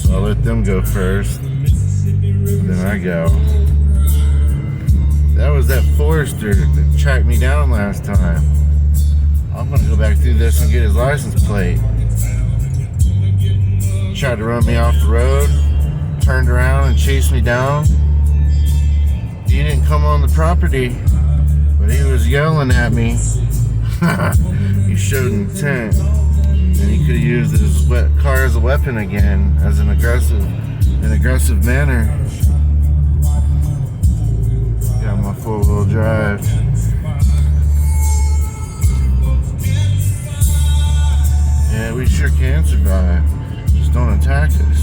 So I let them go first. Then I go. That was that Forester that tracked me down last time. I'm gonna go back through this and get his license plate. Tried to run me off the road, turned around and chased me down. He didn't come on the property, but he was yelling at me. He showed intent, and he could have used his car as a weapon again, as an aggressive manner. Got my 4-wheel drive. Yeah, we sure can survive. Just don't attack us.